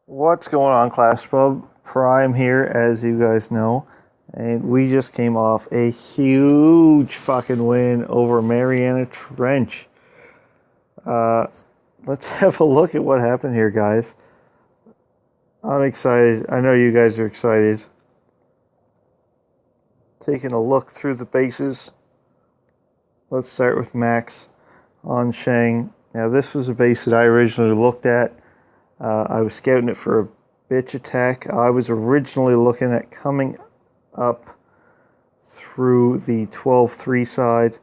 What's going on, ClashPub? Prime here, as you guys know, and we just came off a huge fucking win over Mariana Trench. Uh, let's have a look at what happened here, guys. I'm excited. I know you guys are excited. Taking a look through the bases. Let's start with Max on Shang. Now, this was a base that I originally looked at. I was scouting it for a bitch attack. I was originally looking at coming up through the 12-3 side,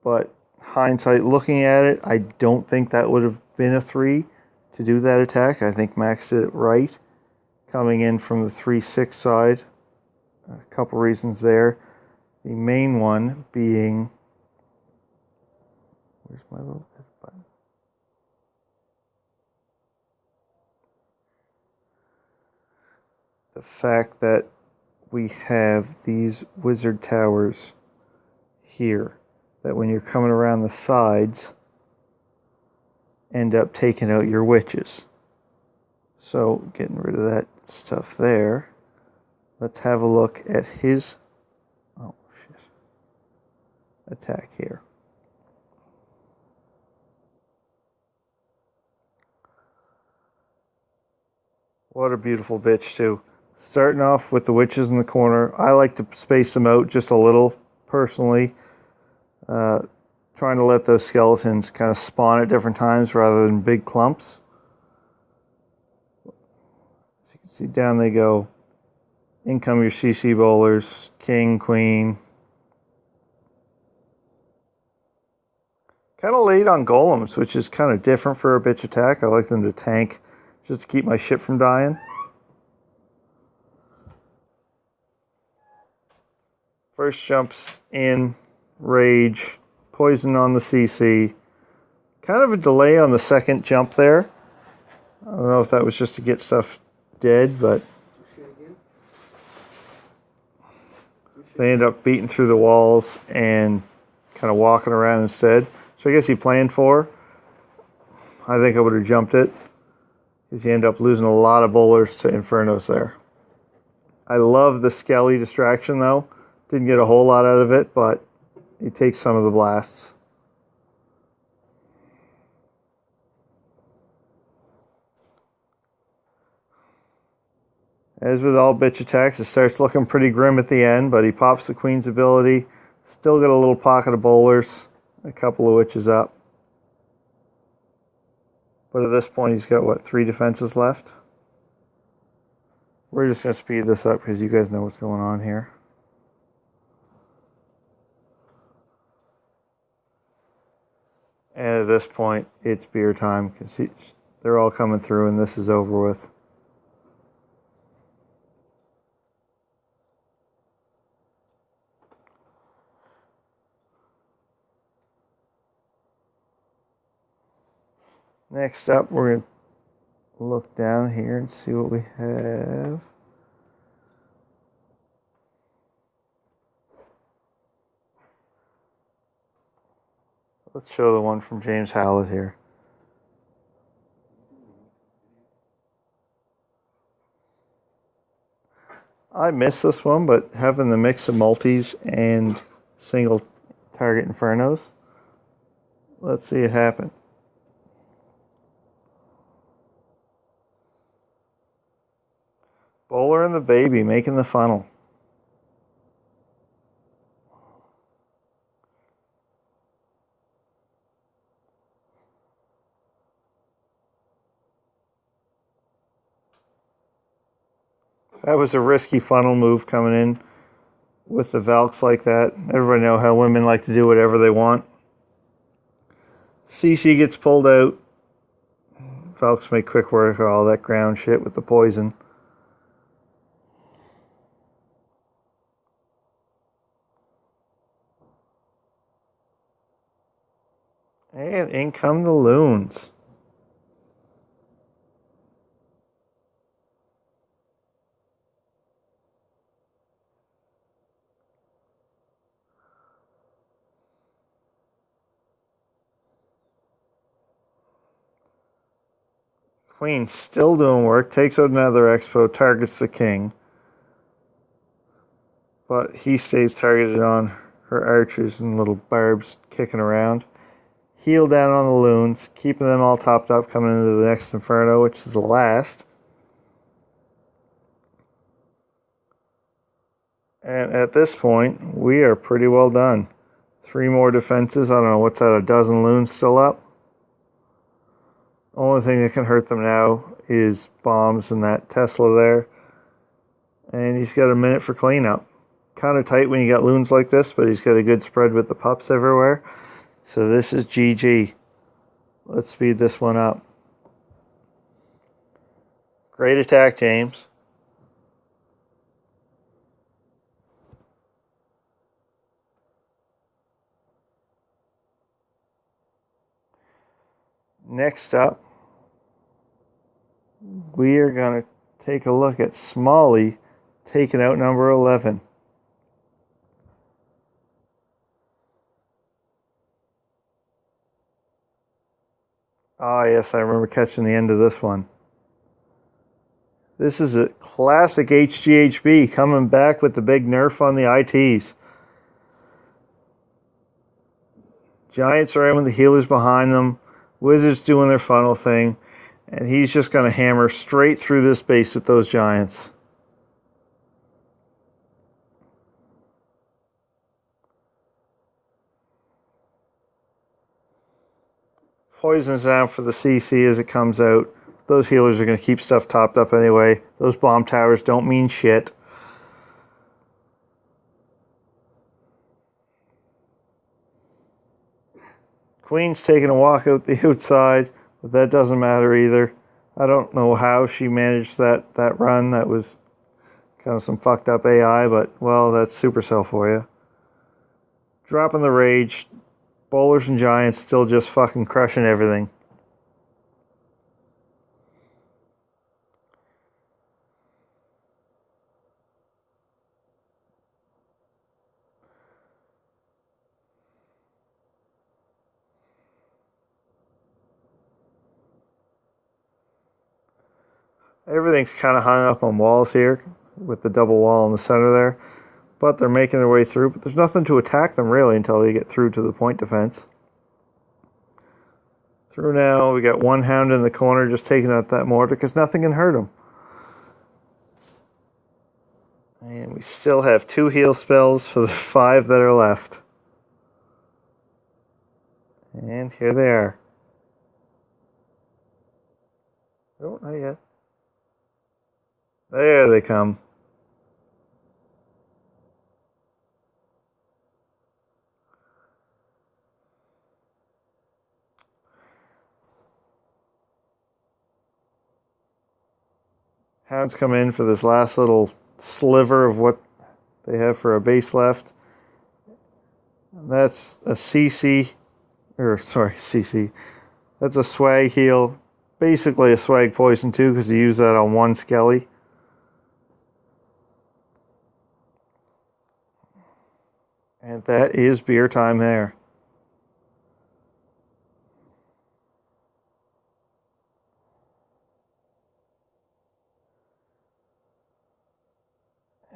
but hindsight looking at it, I don't think that would have been a 3 to do that attack. I think Max did it right, coming in from the 3-6 side. A couple reasons there. The main one being, where's my little button? The fact that we have these wizard towers here that when you're coming around the sides end up taking out your witches. So getting rid of that stuff there. Let's have a look at his attack here. What a beautiful bitch too. Starting off with the witches in the corner. I like to space them out just a little, personally. Trying to let those skeletons kind of spawn at different times rather than big clumps. As you can see, down they go. In come your CC bowlers, king, queen. Kind of late on golems, which is kind of different for a bitch attack. I like them to tank just to keep my shit from dying. First jumps in, rage, poison on the CC. Kind of a delay on the second jump there. I don't know if that was just to get stuff dead, but they end up beating through the walls and kind of walking around instead. So I guess he planned for. I think I would have jumped it, because you end up losing a lot of bowlers to Infernos there. I love the Skelly distraction though. Didn't get a whole lot out of it, but it takes some of the blasts. As with all bitch attacks, it starts looking pretty grim at the end, but he pops the queen's ability. Still got a little pocket of bowlers. A couple of witches up. But at this point, he's got, what, 3 defenses left? We're just going to speed this up because you guys know what's going on here. And at this point, it's beer time because they're all coming through and this is over with. Next up, we're going to look down here and see what we have. Let's show the one from James Howlett here. I missed this one, but having the mix of multis and single target infernos, let's see it happen. Bowler and the baby making the funnel. That was a risky funnel move coming in with the Valks like that. Everybody know how women like to do whatever they want. CC gets pulled out. Valks make quick work of all that ground shit with the poison. And in come the loons. Queen still doing work, takes out another expo, targets the king. But he stays targeted on her archers and little barbs kicking around. Heal down on the loons, keeping them all topped up, coming into the next inferno, which is the last. And at this point, we are pretty well done. 3 more defenses. I don't know, what's that, a dozen loons still up? Only thing that can hurt them now is bombs and that Tesla there. And he's got a minute for cleanup. Kind of tight when you got loons like this, but he's got a good spread with the pups everywhere. So this is GG. Let's speed this one up. Great attack, James. Next up, we are going to take a look at Smalley taking out number 11. Oh yes, I remember catching the end of this one. This is a classic HGHB coming back with the big nerf on the ITs. Giants are in with the healers behind them. Wizards doing their funnel thing. And he's just going to hammer straight through this base with those giants. Poisons down for the CC as it comes out. Those healers are going to keep stuff topped up anyway. Those bomb towers don't mean shit. Queen's taking a walk out the outside, but that doesn't matter either. I don't know how she managed that run. That was kind of some fucked up AI, but, well, that's Supercell for you. Dropping the rage. Bowlers and Giants still just fucking crushing everything. Everything's kind of hung up on walls here with the double wall in the center there. But they're making their way through. But there's nothing to attack them really until they get through to the point defense. Through now, we got one hound in the corner just taking out that mortar because nothing can hurt him. And we still have 2 heal spells for the 5 that are left. And here they are. Oh, not yet. There they come. Hounds come in for this last little sliver of what they have for a base left. That's a CC. That's a swag heal. Basically a swag poison too, because you use that on one skelly. And that is beer time there.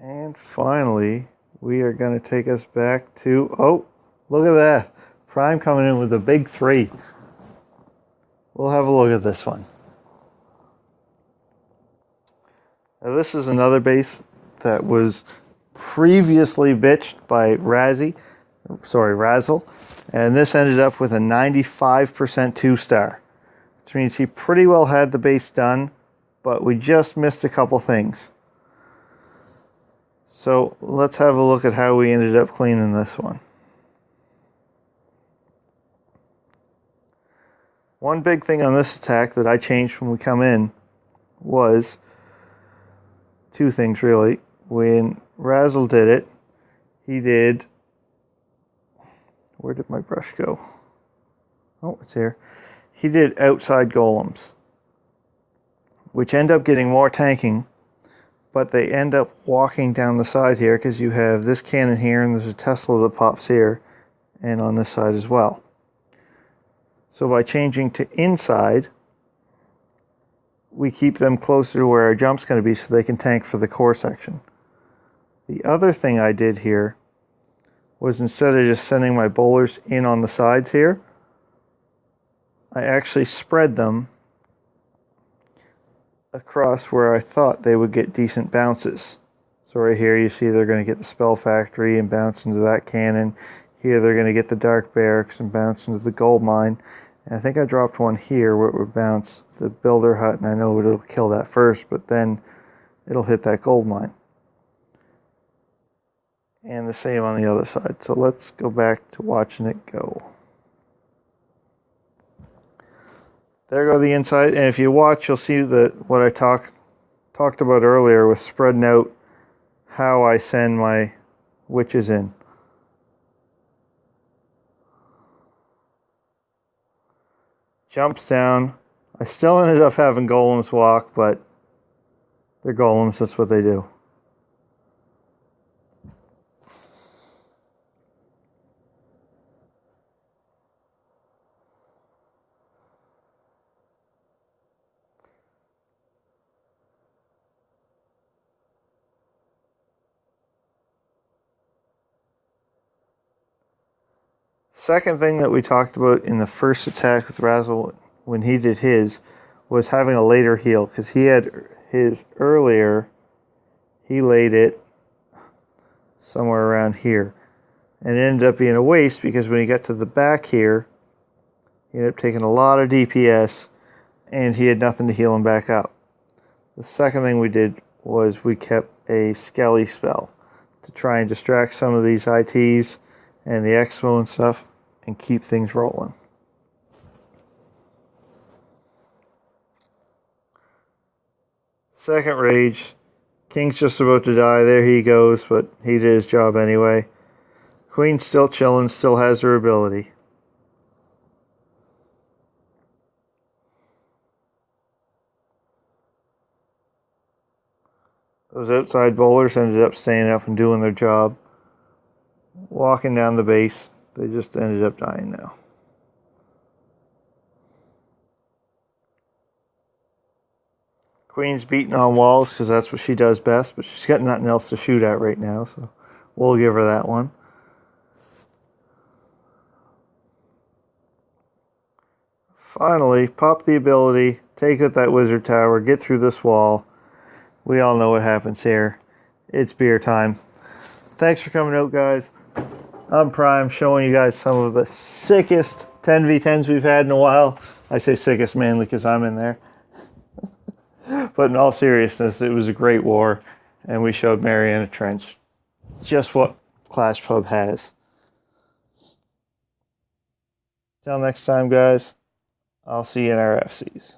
And finally, we are going to take us back to... Oh, look at that. Prime coming in with a big 3. We'll have a look at this one. Now, this is another base that was previously bitched by Razzle, and this ended up with a 95% 2-star, which means he pretty well had the base done, but we just missed a couple things. So let's have a look at how we ended up cleaning this one. One big thing on this attack that I changed when we come in was 2 things really. When Razzle did it, he did... Where did my brush go? Oh, it's here. He did outside golems, which end up getting more tanking, but they end up walking down the side here because you have this cannon here and there's a Tesla that pops here and on this side as well. So by changing to inside, we keep them closer to where our jump's going to be so they can tank for the core section. The other thing I did here was, instead of just sending my bowlers in on the sides here, I actually spread them across where I thought they would get decent bounces. So right here you see they're going to get the Spell Factory and bounce into that cannon. Here they're going to get the Dark Barracks and bounce into the Gold Mine. And I think I dropped one here where it would bounce the Builder Hut, and I know it'll kill that first, but then it'll hit that Gold Mine. And the same on the other side. So let's go back to watching it go. There go the inside, and if you watch, you'll see that what I talked about earlier with spreading out how I send my witches in. Jumps down. I still ended up having golems walk, but they're golems, that's what they do. Second thing that we talked about in the first attack with Razzie when he did his was having a later heal, because he had his earlier, he laid it somewhere around here, and it ended up being a waste because when he got to the back here, he ended up taking a lot of DPS and he had nothing to heal him back up. The second thing we did was we kept a Skelly spell to try and distract some of these ITs and the Expo and stuff and keep things rolling. Second rage. King's just about to die. There he goes, but he did his job anyway. Queen's still chilling, still has her ability. Those outside bowlers ended up staying up and doing their job. Walking down the base, they just ended up dying now. Queen's beating on walls because that's what she does best, but she's got nothing else to shoot at right now, so we'll give her that one. Finally, pop the ability, take out that wizard tower, get through this wall. We all know what happens here. It's beer time. Thanks for coming out, guys. I'm Prime, showing you guys some of the sickest 10v10s we've had in a while. I say sickest mainly because I'm in there. But in all seriousness, it was a great war, and we showed Mariana Trench just what ClashPub has. Till next time, guys, I'll see you in our FCs.